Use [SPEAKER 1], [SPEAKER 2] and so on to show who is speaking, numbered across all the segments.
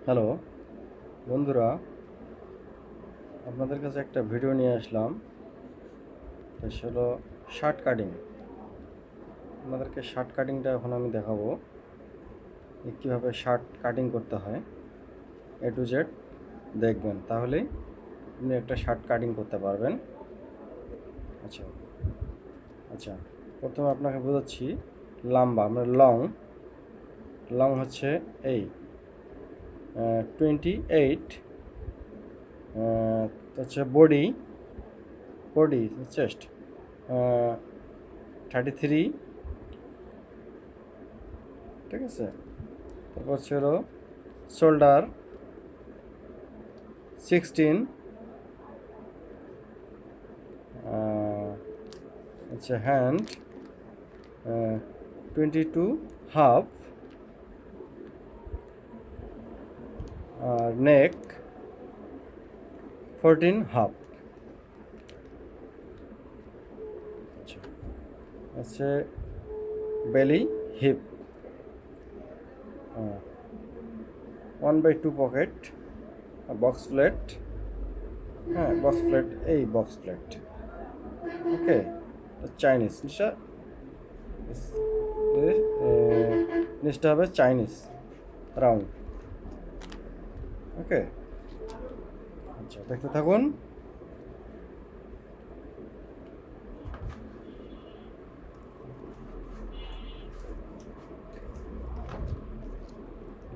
[SPEAKER 1] Hello বন্ধুরা, আপনাদের কাছে একটা ভিডিও নিয়ে আসলাম। এটা হলো শার্ট কাটিং। আপনাদেরকে শার্ট কাটিংটা এখন আমি দেখাবো কীভাবে শার্ট কাটিং করতে হয়। এ টু জেড দেখবেন, তাহলেই আপনি একটা শার্ট কাটিং করতে পারবেন। আচ্ছা আচ্ছা প্রথমে আপনাকে বোঝাচ্ছি। লম্বা আমরা লং লং হচ্ছে এই 28, হচ্ছে বডি বডি চেস্ট 33, ঠিক আছে। তারপর হচ্ছে হলো শোল্ডার 16, হচ্ছে হ্যান্ড 22 হাফ, আর নেক 14 হাফ। আচ্ছা, হচ্ছে বেলি হিপ 1/2 পকেট, বক্স প্লেট, হ্যাঁ বক্স প্লেট, এই বক্স প্লেট, ওকে। চাইনিজ নিচটা হবে চাইনিজ রাউন্ড, ওকে। আচ্ছা, দেখতে থাকুন।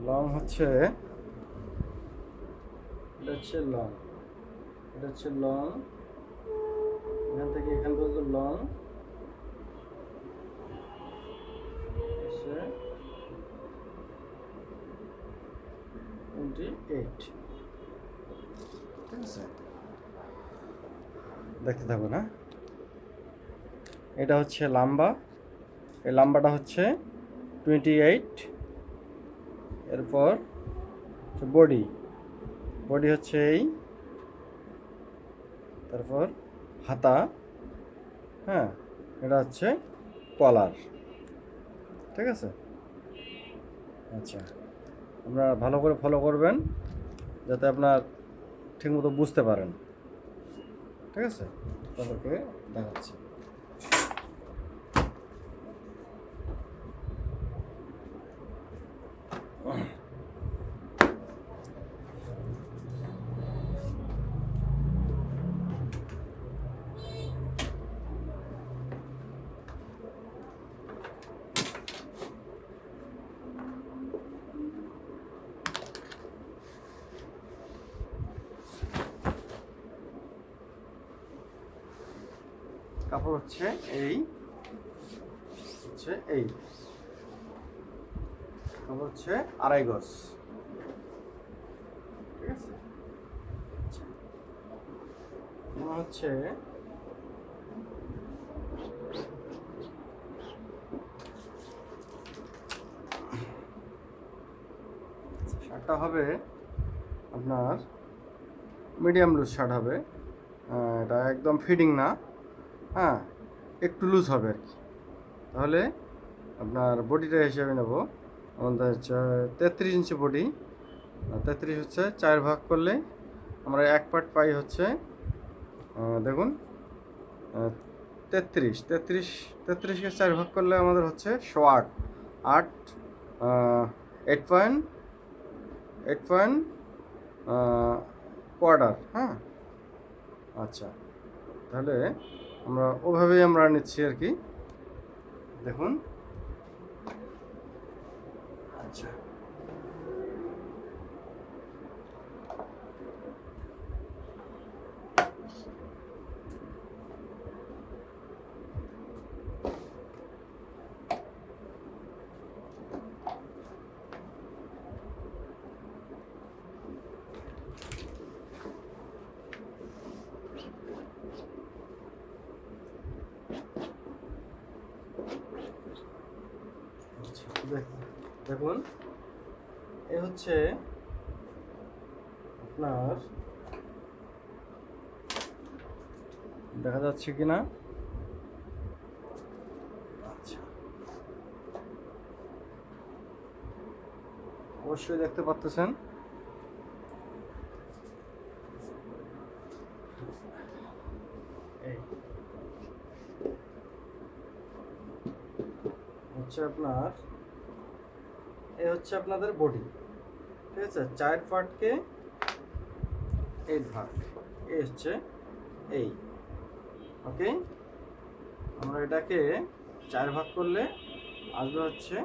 [SPEAKER 1] লং হচ্ছে এটা হচ্ছে লং, এটা হচ্ছে লং, এখান থেকে এখান পর্যন্ত লং হচ্ছে 28, ঠিক আছে। দেখতে থাকুন, হ্যাঁ। এটা হচ্ছে লাম্বা, এই লাম্বাটা হচ্ছে 28। এরপর বডি বডি হচ্ছে এই, তারপর হাতা, হ্যাঁ, এটা হচ্ছে কলার, ঠিক আছে। আচ্ছা, আপনারা ভালো করে ফলো করবেন যাতে আপনার ঠিকমতো বুঝতে পারেন, ঠিক আছে। তাদেরকে দেখাচ্ছি। কাপড় হচ্ছে এই, হচ্ছে এই কাপড় হচ্ছে 2.5 গজ, ঠিক আছে। আচ্ছা, হচ্ছে শার্টটা হবে আপনার মিডিয়াম লুজ শার্ট হবে। এটা একদম ফিটিং না, হ্যাঁ, একটু লুজ হবে আর কি। তাহলে আপনার বডিটা হিসাবে নেব আমাদের হচ্ছে 33 ইঞ্চি বডি। 33 হচ্ছে 4 ভাগ করলে আমরা 1 পার্ট পাই হচ্ছে, দেখুন, 33কে 4 ভাগ করলে আমাদের হচ্ছে 8, 8, 8 পয়েন্ট কোয়ার্টার, হ্যাঁ। আচ্ছা, তাহলে আমরা ওভাবেই আমরা নিচ্ছি আর কি, দেখুন। আচ্ছা, দেখুন, এ হচ্ছে আপনার, দেখা যাচ্ছে কি না? আচ্ছা, অবশ্যই দেখতে পাচ্ছেন। হচ্ছে আপনার, এই হচ্ছে আপনাদের বডি, ঠিক আছে, 4 পার্টকে 8 ভাগ, এই হচ্ছে এই, ওকে। আমরা এটাকে 4 ভাগ করলে আসবে হচ্ছে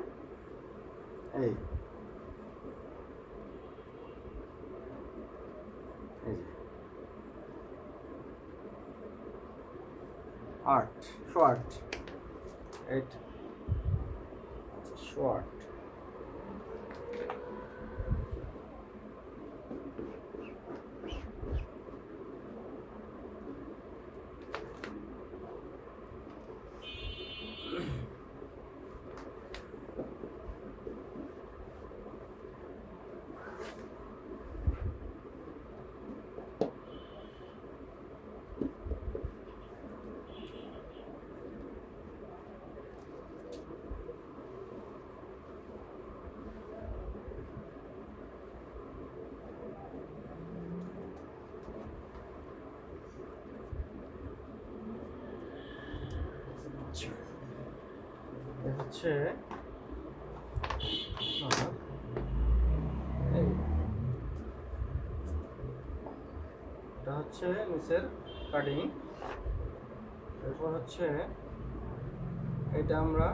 [SPEAKER 1] এই, এই যে 8 শর্ট 8, আচ্ছা শর্ট। হচ্ছে এটা হচ্ছে নিচের কাটিং। এরপর হচ্ছে এটা আমরা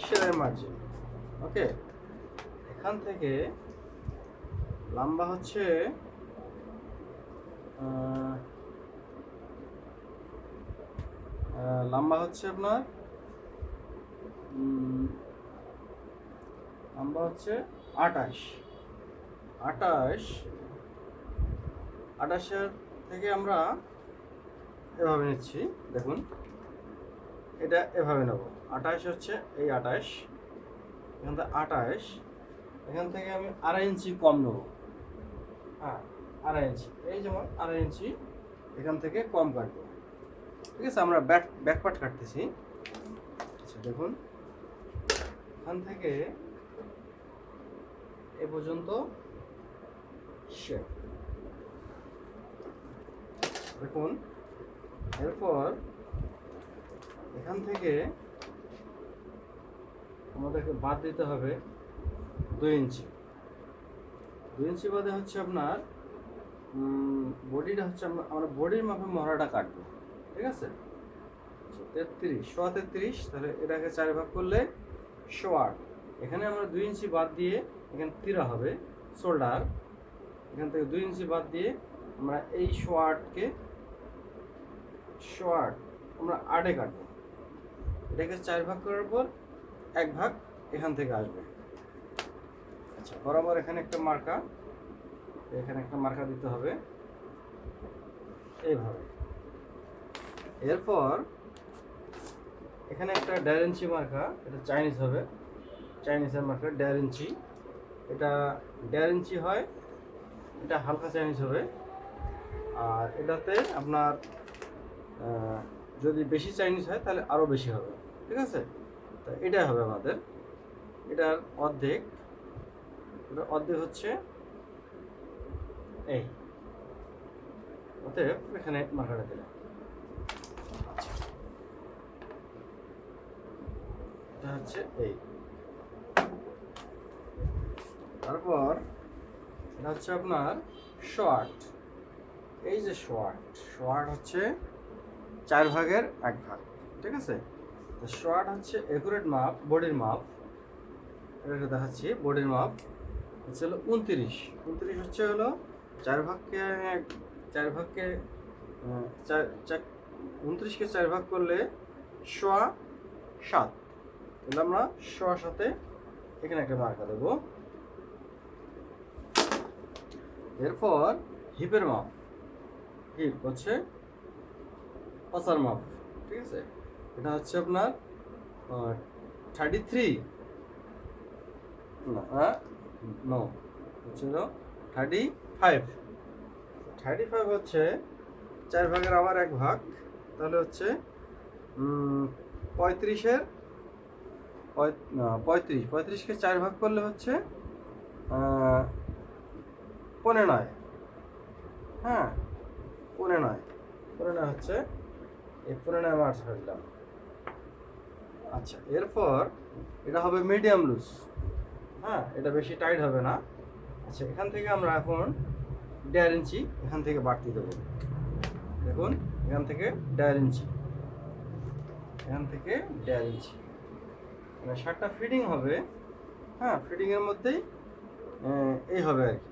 [SPEAKER 1] সেলাই মার্জিন, ওকে। এখান থেকে লম্বা হচ্ছে লম্বা হচ্ছে আপনার লম্বা হচ্ছে 28 থেকে আমরা এভাবে নিচ্ছি, দেখুন এটা এভাবে নেব। 28 হচ্ছে এই 28, এখান থেকে 28, এখান থেকে আমি 2.5 ইঞ্চি কম নেব, হ্যাঁ 2.5 ইঞ্চি, এই যেমন 2.5 ইঞ্চি এখান থেকে কম কাটবো, ঠিক আছে। আমরা ব্যাক পার্ট কাটতেছি, আচ্ছা দেখুন এখান থেকে এ পর্যন্ত শেপ, দেখুন। এরপর এখান থেকে আমাদেরকে বাদ দিতে হবে 2 ইঞ্চি। 2 ইঞ্চি বাদে হচ্ছে আপনার বডিটা হচ্ছে আমরা বডির মাপে মহড়াটা কাটবো, ঠিক আছে। 33, তাহলে এটাকে 4 ভাগ করলে 8। এখানে আমরা 2 ইঞ্চি বাদ দিয়ে এখানে 13 হবে শোল্ডার, এখান থেকে 2 ইঞ্চি বাদ দিয়ে আমরা এই 8কে আমরা 8-এ কাটবো। এটাকে 4 ভাগ করার পর 1 ভাগ এখান থেকে আসবে, আচ্ছা। বরাবর এখানে একটা মার্কা দিতে হবে এইভাবে। এরপর এখানে একটা 1.5 ইঞ্চি মার্কা, এটা চাইনিজ হবে, চাইনিজের মার্কা 1.5 ইঞ্চি, এটা 1.5 ইঞ্চি হয়, এটা হালকা চাইনিজ হবে। আর এটাতে আপনার যদি বেশি চাইনিজ হয় তাহলে আরও বেশি হবে, ঠিক আছে। তো এটাই হবে আমাদের, এটার অর্ধেক হচ্ছে এই, অতএব এখানে মার্কাটা দিলাম, এটা হচ্ছে এই। তারপর এটা হচ্ছে আপনার শর্ট, এই যে শর্ট হচ্ছে 4 ভাগের 1 ভাগ, ঠিক আছে। তো শর্ট হচ্ছে একুরেট মাপ, বডির মাপ, এটা দেখাচ্ছি। বডির মাপ হচ্ছে হলো 29 হচ্ছে হলো 4 ভাগকে 29কে 4 ভাগ করলে 7.25, তাহলে আমরা 7.25-এ এখানে একটা মার্কা দেবো। এরপর হিপের মাপ, হিপ হচ্ছে পাছার মাপ, ঠিক আছে। এটা হচ্ছে আপনার 33 নো হচ্ছে 35 হচ্ছে 4 ভাগের আবার 1 ভাগ, তাহলে হচ্ছে 35কে 4 ভাগ করলে হচ্ছে 15, হ্যাঁ 15 হচ্ছে এই 15 মার্চ হয়ে গেলাম, আচ্ছা, এরপর এটা হবে মিডিয়াম লুজ। হ্যাঁ, এটা বেশি টাইট হবে না। আচ্ছা, এখান থেকে আমরা এখন 1.5 ইঞ্চি এখান থেকে বাড়তি দেবো। দেখুন, এখান থেকে 1.5 ইঞ্চি, এখান থেকে 1.5 ইঞ্চি, মানে শার্টটা ফিটিং হবে। হ্যাঁ, ফিটিংয়ের মধ্যেই এই হবে আর কি।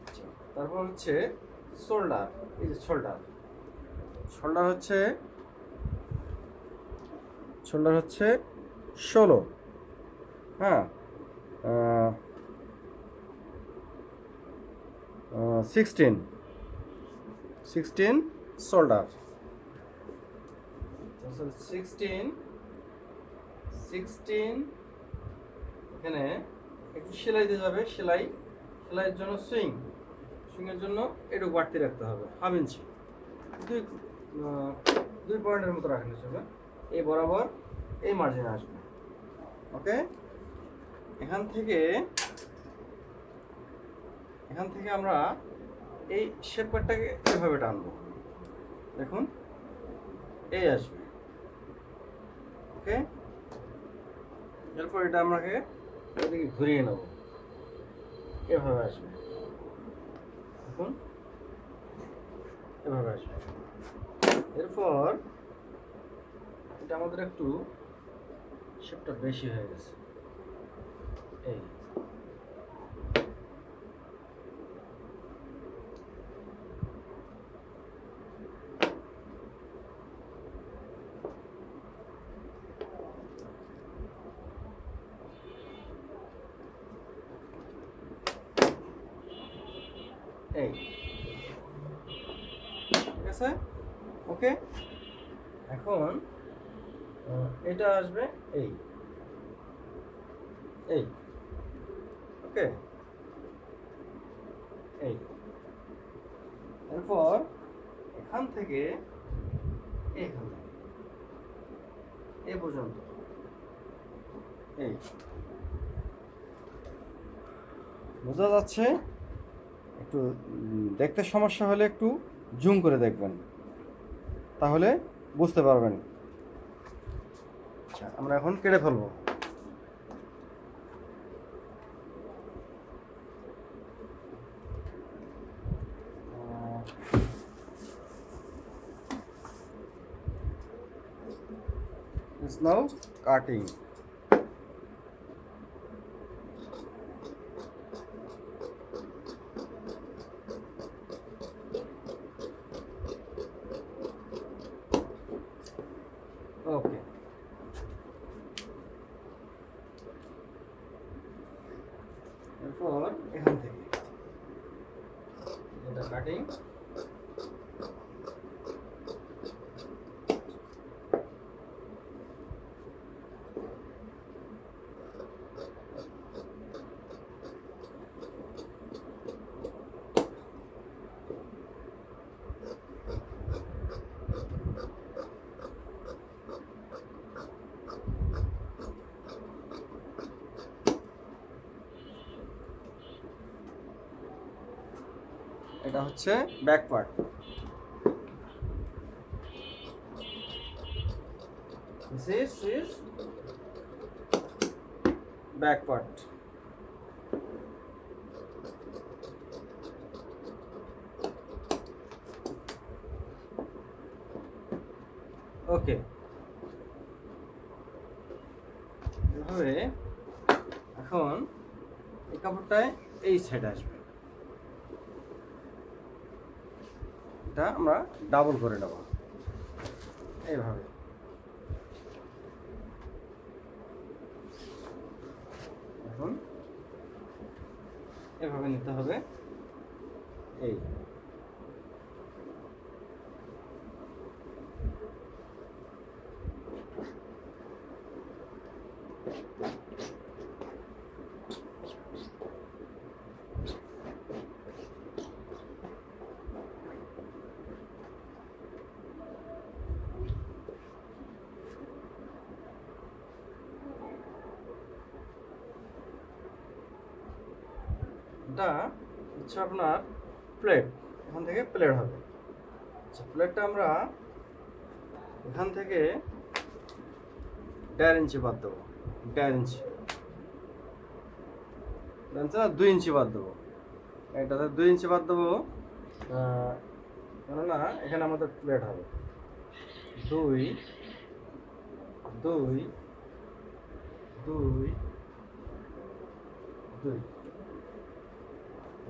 [SPEAKER 1] আচ্ছা, তারপর হচ্ছে শোল্ডার। এই যে শোল্ডার, শোল্ডার হচ্ছে 16। হ্যাঁ, 16 শোল্ডার। 16 এখানে একটু সেলাই দিয়ে যাবে। সেলাইয়ের জন্য সুইংয়ের জন্য একটু বাড়তি রাখতে হবে, 1/2 ইঞ্চি, 2 পয়েন্টের মতো রাখলে চলবে। এই বরাবর এই মার্জিনে আসবে। ওকে, এখান থেকে আমরা এই শেপ পার্টটাকে এভাবে টানবো। দেখুন, এই আসবে। ওকে, এরপর এটা আমাকে এদিকে ঘুরিয়ে নেব, এভাবে আসবে। দেখুন, এভাবে আসবে। এরপর এটা আমাদের একটু শেপটা বেশি হয়ে গেছে। এই এই ঠিক আছে। ওকে, এখন এটা আসবে এই এই ওকে, এই এরপর এখান থেকে এই পর্যন্ত, এই বোঝা যাচ্ছে? একটু দেখতে সমস্যা হলে একটু জুম করে দেখবেন, তাহলে বুঝতে পারবেন। আচ্ছা, আমরা এখন কেটে ফেলবো। It's now cutting. Okay. এরপর এখান থেকে এটা কাটিং, এটা হচ্ছে back part. This is back part. ওকে, এভাবে এখন এই কাপড়টায় এই সাইড আসবে। এটা আমরা ডাবল করে নেব এইভাবে। এখন এভাবে নিতে হবে। এই এটা হচ্ছে আপনার প্লেট, এখান থেকে প্লেট হবে। আচ্ছা, প্লেটটা আমরা এখান থেকে 1.5 ইঞ্চি বাদ দেবো, 1.5 ইঞ্চি জানছে না, 2 ইঞ্চি বাদ দেবো, এটাতে 2 ইঞ্চি বাদ দেবো, কেননা এখানে আমাদের প্লেট হবে 2 2 2 2।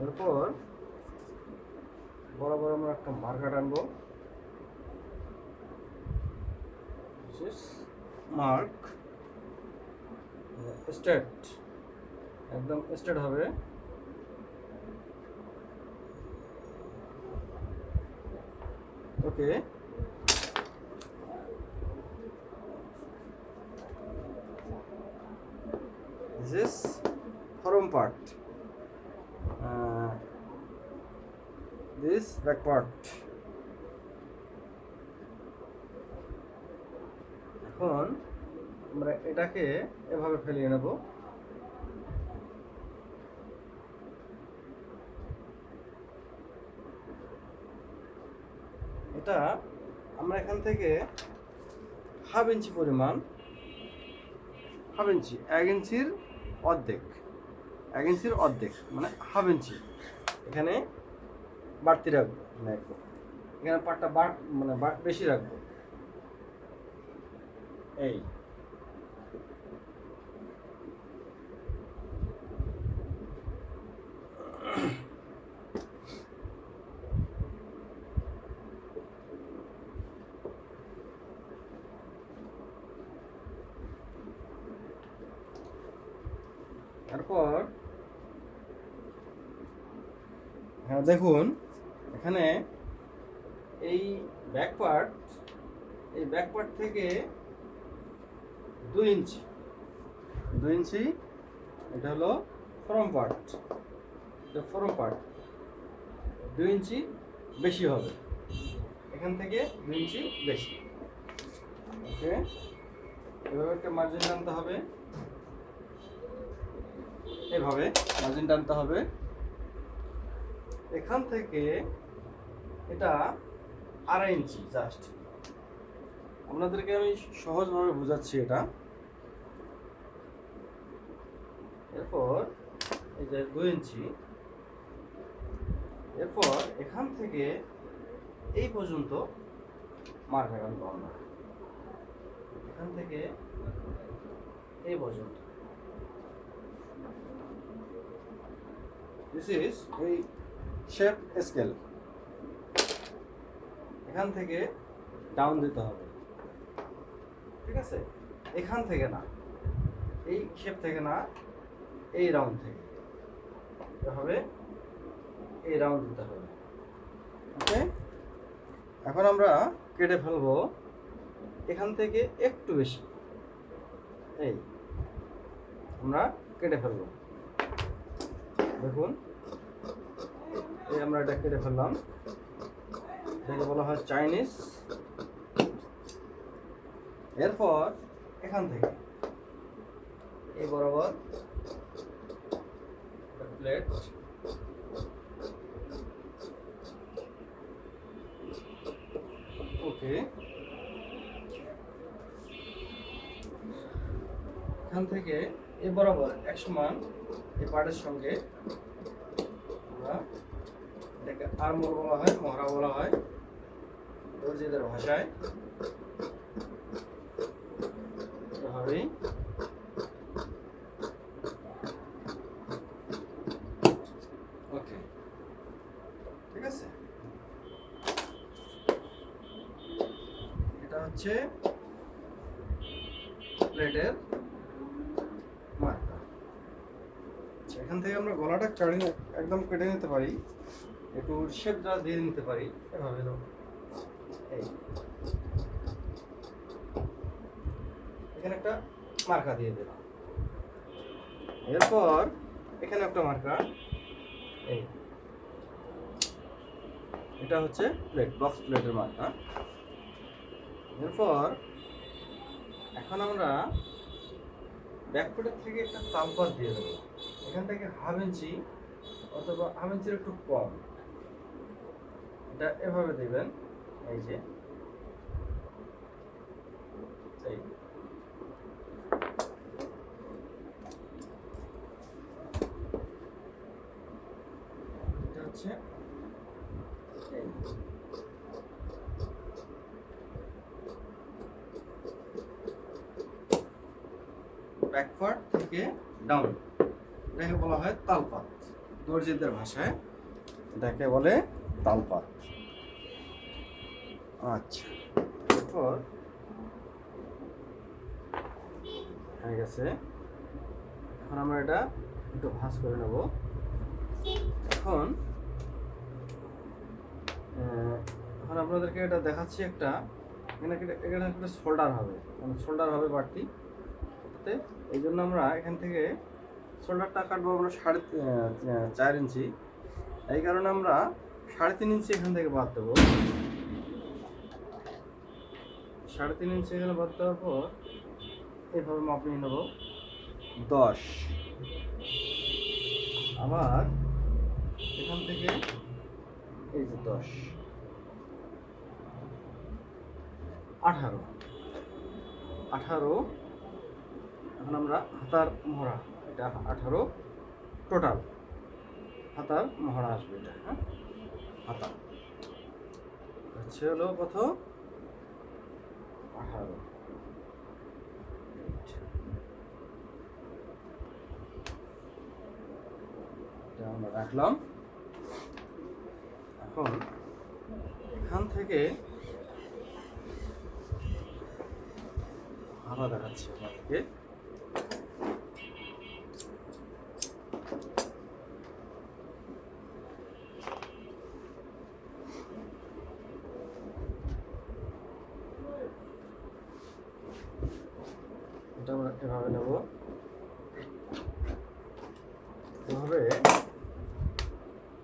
[SPEAKER 1] এরপর বরাবর আমরা একটা মার্কার আনবো, মার্ক স্ট্রেট, একদম স্ট্রেট হবে। ওকে, this is front part, this back part। এখন আমরা এটাকে এভাবে ফেলিয়ে নেব, এটা আমরা এখান থেকে 1/2 ইঞ্চি পরিমাণ, 1/2 ইঞ্চি, 1 ইঞ্চির অর্ধেক, 1 ইঞ্চির অর্ধেক মানে 1/2 ইঞ্চি এখানে বাড়তি রাখবো, মানে এখানে পাটটা মানে বেশি রাখবো, এই তারপর হ্যাঁ দেখুন এখানে এই ব্যাক পার্ট থেকে 2 ইঞ্চি, 2 ইঞ্চি, এটা হলো ফ্রন্ট পার্ট, এটা ফ্রন্ট পার্ট 2 ইঞ্চি বেশি হবে, এখান থেকে 2 ইঞ্চি বেশি। ওকে, এভাবে একটা মার্জিন টানতে হবে, এভাবে মার্জিন টানতে হবে। এখান থেকে এটা 2.5 ইঞ্চি, জাস্ট আপনাদেরকে আমি সহজভাবে বোঝাচ্ছি এটা। এরপর এই যে 2 ইঞ্চি, এরপর এখান থেকে এই পর্যন্ত মার্কার আনবো আমরা, এখান থেকে এই পর্যন্ত। দিস ইজ এই শেপ স্কেল, এখান থেকে ডাউন দিতে হবে, ঠিক আছে? এখান থেকে না, এই শেপ থেকে না, এই রাউন্ড থেকে হবে, এই রাউন্ড দিতে হবে। ওকে, এখন আমরা কেটে ফেলবো এখান থেকে একটু বেশি, এই আমরা কেটে ফেলবো, দেখুন এই আমরা এটা কেটে ফেললাম, এটাকে বলা হয় চাইনিজ। এরপর এখান থেকে এই বরাবর প্লেট, ওকে, এখান থেকে এই বরাবর 1 সমান এই পার্টের সঙ্গে আমরা এটাকে আর্মহোল বলা হয়, মহড়া বলা হয় দর্জিদের ভাষায়। এভাবেই ওকে, ঠিক আছে? এটা হচ্ছে প্লেটের মার্কা। এখান থেকে আমরা গলাটা একদম কেটে নিতে পারি, একটু শেপটা দিয়ে নিতে পারি, এভাবে এই এখানে একটা মার্কা দিয়ে দিলাম, এরপর এখানে একটা মার্কা, এই এটা হচ্ছে প্লেট, বক্স প্লেটের মার্কা। এরপর এখন আমরা ব্যাকপার্টের থেকে একটা তালপাত দিয়ে দেবো, এখান থেকে 1/2 ইঞ্চি অথবা 1/2 ইঞ্চির একটু কম, এটা এভাবে দিবেন, এই যে এই হচ্ছে ব্যাকওয়ার্ড থেকে ডাউন, এটাকে বলা হয় তালপাত। দর্জিদের ভাষায় এটাকে বলে তালপাত। আচ্ছা, এরপর হয়ে গেছে। এখন আমরা এটা একটু ভাঁজ করে নেব। এখন আপনাদেরকে এটা দেখাচ্ছি। এখানে একটা শোল্ডার হবে, মানে শোল্ডার হবে বাড়তি। এই জন্য আমরা এখান থেকে শোল্ডারটা কাটবো আমরা 4.5 ইঞ্চি। এই কারণে আমরা 3.5 ইঞ্চি এখান থেকে বাদ দেবো। 3.5 ইঞ্চি এখানে বাদ দেওয়ার পর এইভাবে মাপ নিয়ে নেব 10। আবার এখান থেকে এই যে 10, 18। এখন আমরা হাতার মহড়া, এটা 18 টোটাল হাতার মহড়া আসবে এটা। হ্যাঁ, হাতা হচ্ছে হলো কত? 18। এটা আমরা রাখলাম। এখন এখান থেকে হাতা দেখাচ্ছি আপনাদেরকে। এটা আমরা এভাবে নেব, এভাবে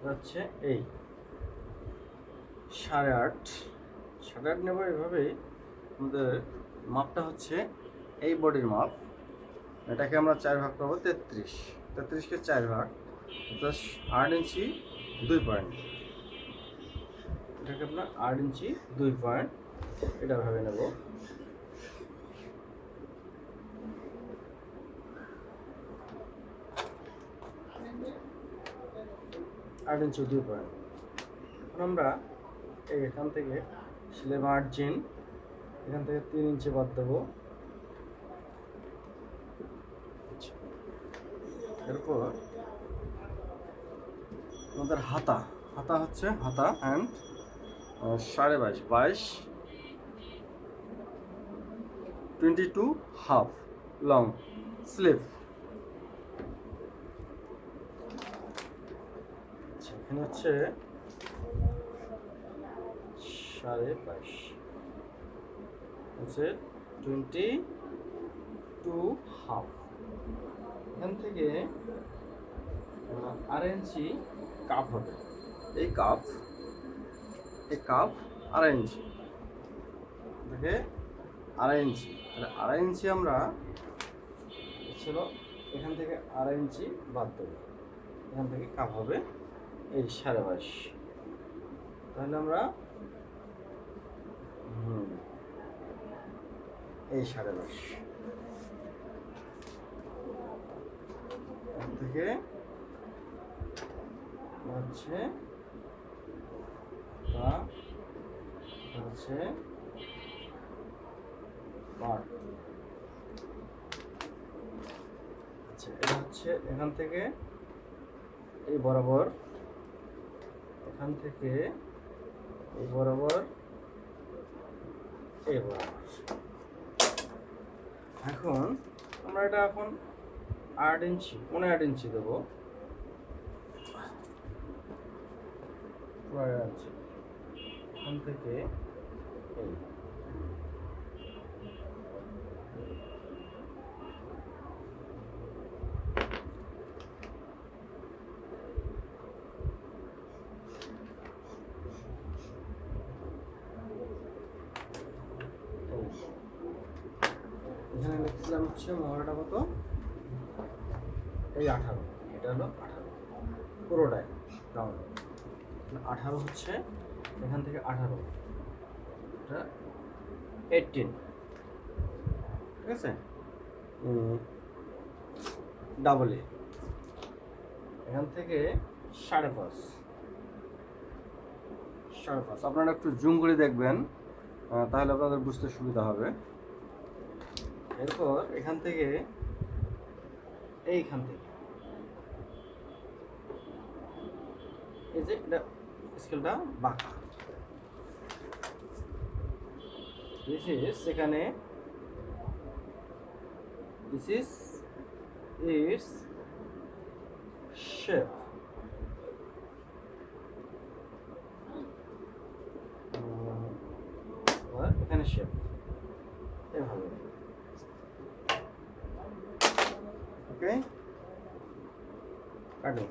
[SPEAKER 1] হচ্ছে এই 8.5 নেব। এভাবেই আমাদের মাপটা হচ্ছে এই বডির মাপ। এটাকে আমরা 4 ভাগ করবো, 33কে 4 ভাগ, 8 ইঞ্চি 2 পয়েন্ট। এটাকে আপনার 8 ইঞ্চি 2 পয়েন্ট এটা ভাবে নেব। আট ইঞ্চি 2 পয়েন্ট। এখন আমরা এখান থেকে সেলাই মার্জিন এখান থেকে 3 ইঞ্চি বাদ দেবো। এরপর আমাদের হাতা হচ্ছে হাতা অ্যান্ড 22.5, 22 হাফ লং স্লিভ। এখানে হচ্ছে 22.5 হচ্ছে 22 হাফ। এখান থেকে 2.5 ইঞ্চি কাপ হবে। এই কাপ 2.5 ইঞ্চি থেকে 2.5 ইঞ্চি, তাহলে 2.5 ইঞ্চি আমরা ছিল এখান থেকে 2.5 ইঞ্চি বাদ দেবো। এখান থেকে কাপ হবে এই 22.5। তাহলে আমরা এই 22.5 এখান থেকে হচ্ছে আচ্ছা, এটা হচ্ছে এখান থেকে এই বরাবর, এখান থেকে এই বরাবর, এই বরাবর। এখন আমরা এটা এখন 8 ইঞ্চি 8.5 ইঞ্চি দেবো। 8 ইঞ্চি এখান থেকে এই এখানে লিখছিলাম হচ্ছে মহড়াটা কত? এই 18। এটা হলো 18 পুরোটাই রাউন্ড। 18 হচ্ছে এখান থেকে 18, এটা 18, ঠিক আছে? ডাবল এ এখান থেকে 5.5, 5.5 আপনারা একটু জুম করে দেখবেন, তাহলে আপনাদের বুঝতে সুবিধা হবে। এরপর এখান থেকে এইখান থেকে এই যে এটা স্কেলটা বাঁকা, দিস ইজ এখানে দিস ইজ ইটস শেপ। এখানে শেপ এভাবে, ওকে কাটিং।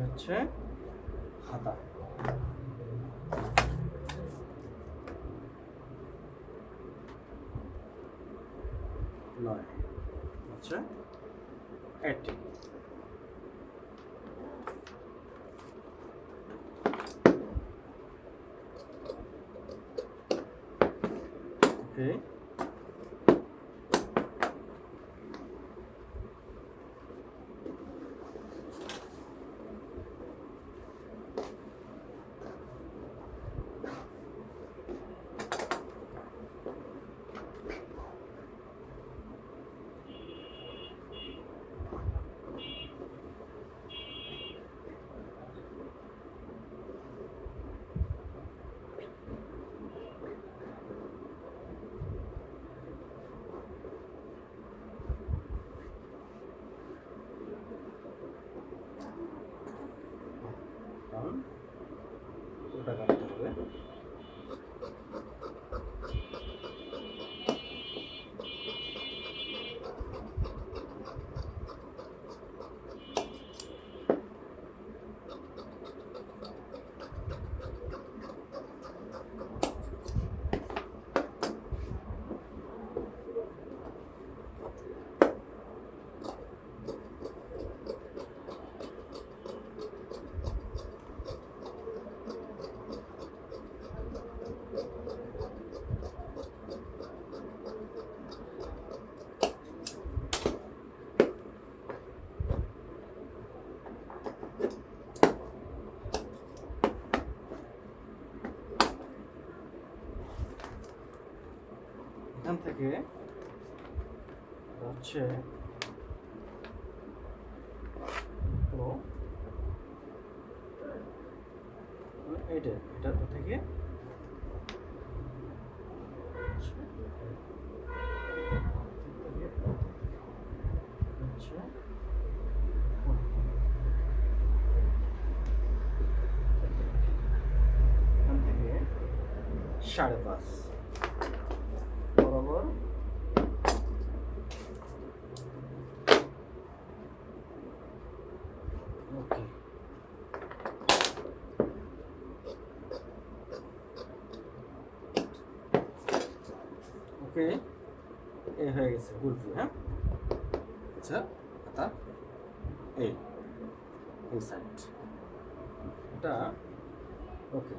[SPEAKER 1] হচ্ছে হাতা, নয় হচ্ছে 80। ওকে ওটা কাটতে হবে। এখান থেকে হচ্ছে তো এটা থেকে এখান থেকে 5.5 বরাবর ওকে। ওকে এই হয়ে গেছে গুলফি। হ্যাঁ আচ্ছা এটা এই সাইড এটা ওকে।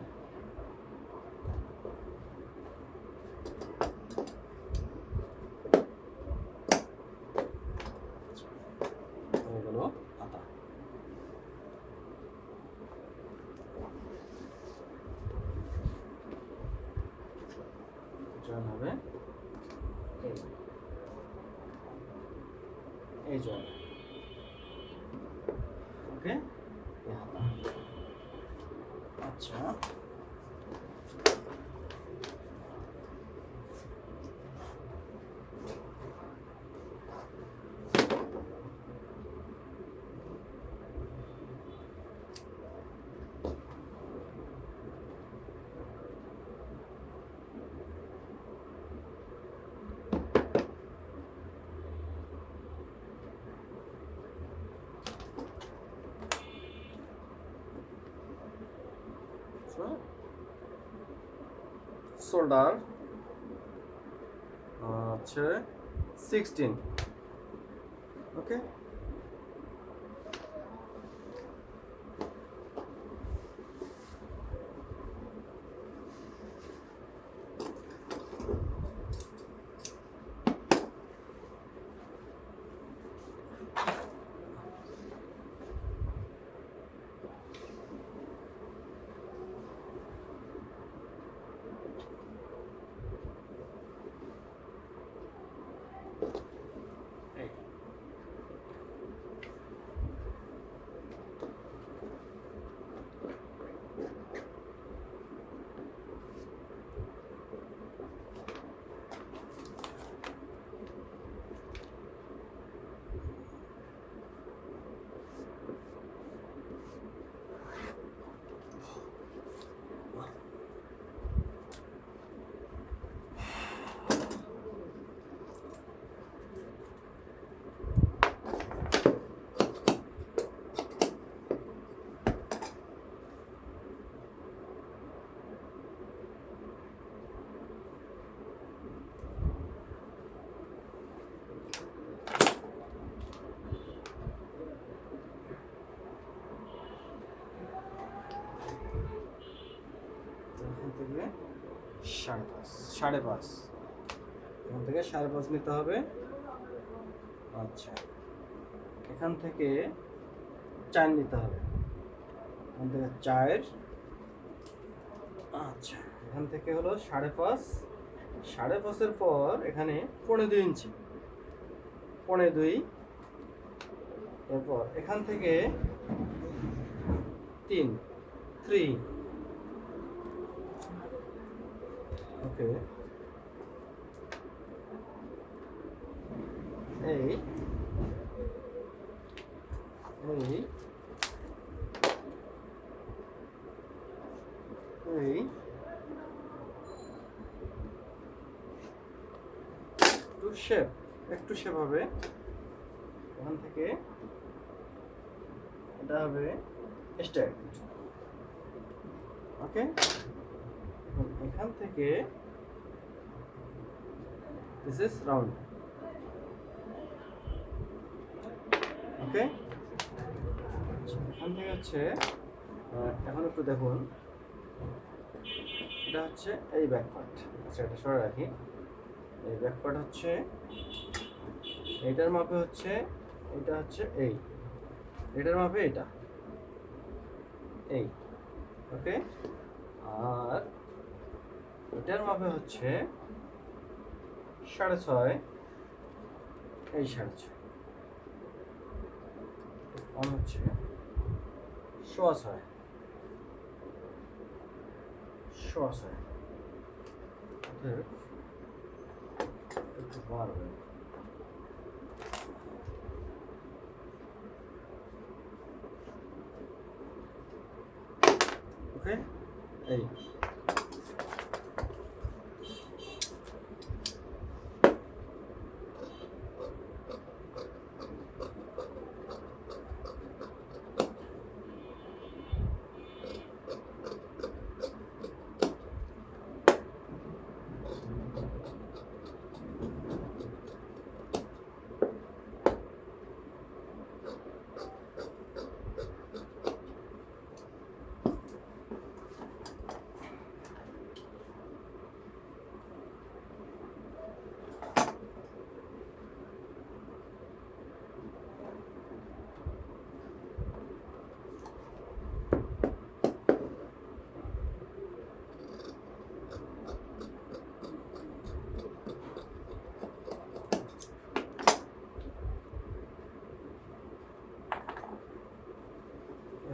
[SPEAKER 1] হয়ে গেল আতা। জয়েন হবে এই জয়েন, ওকে এই হাতা। আচ্ছা শোল্ডার হচ্ছে 16, ওকে। এখান থেকে 5.5 এখান থেকে 5.5 নিতে হবে। আচ্ছা, এখান থেকে 4 নিতে হবে, এখান থেকে 4। আচ্ছা, এখান থেকে হলো 5.5, 5.5-এর পর এখানে 2.5 ইঞ্চি, 2.5। এরপর এখান থেকে 3, ওকে। এই একটু শেপ হবে। এখান থেকে এটা হবে স্ট্রেট, ওকে। এখান থেকে দিস ইজ রাউন্ড, ওকে। এখান থেকে হচ্ছে এখন একটু দেখুন, এটা হচ্ছে এই ব্যাক পার্ট। আচ্ছা, এটা সরে রাখি। এই ব্যাক পার্ট হচ্ছে এইটার মাপে হচ্ছে, এটা হচ্ছে এটার মাপে এটা, ওকে। আর এটার মাপে হচ্ছে 6.5, 6.5 কম হচ্ছে 6.25, একটু বাড়বে, ওকে। এই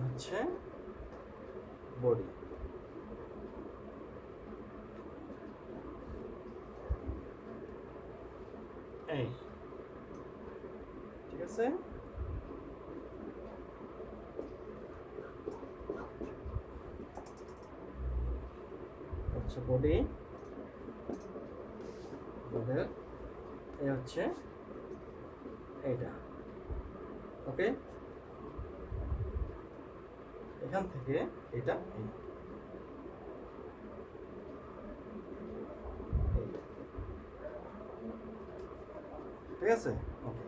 [SPEAKER 1] হচ্ছে বডি। এই ঠিক আছে। হচ্ছে বডি, এই হচ্ছে এইটা, ওকে। এখান থেকে এটা ঠিক আছে? ওকে,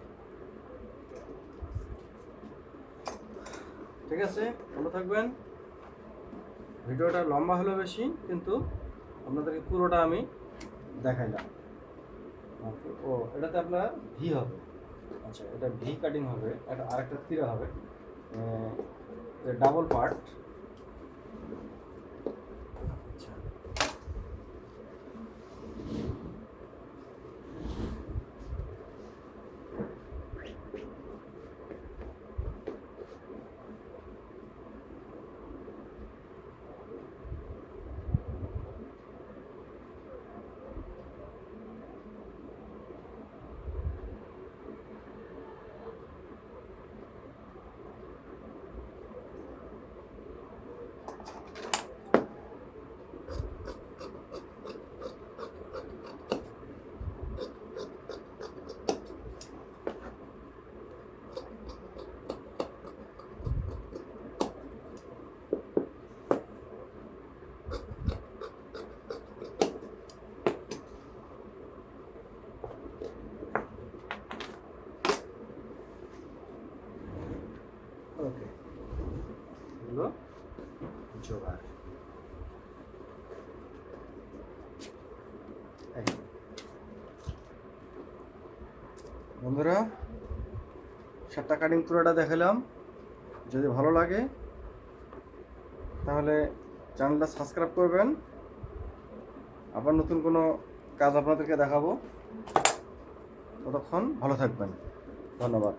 [SPEAKER 1] ঠিক আছে, ভালো থাকবেন। ভিডিওটা লম্বা হলো বেশি, কিন্তু আপনাদেরকে পুরোটা আমি দেখাইলাম। ওকে, ও এটাতে আপনার ভি হবে। আচ্ছা, এটা ভি কাটিং হবে, এটা আরেকটা তীরা হবে, ডাবল পার্ট। আচ্ছা, ওকে, এগুলো জোগাড়। বন্ধুরা, শার্টটা কাটিং পুরোটা দেখালাম। যদি ভালো লাগে তাহলে চ্যানেলটা সাবস্ক্রাইব করবেন। আবার নতুন কোনো কাজ আপনাদেরকে দেখাবো। ততক্ষণ ভালো থাকবেন, ধন্যবাদ।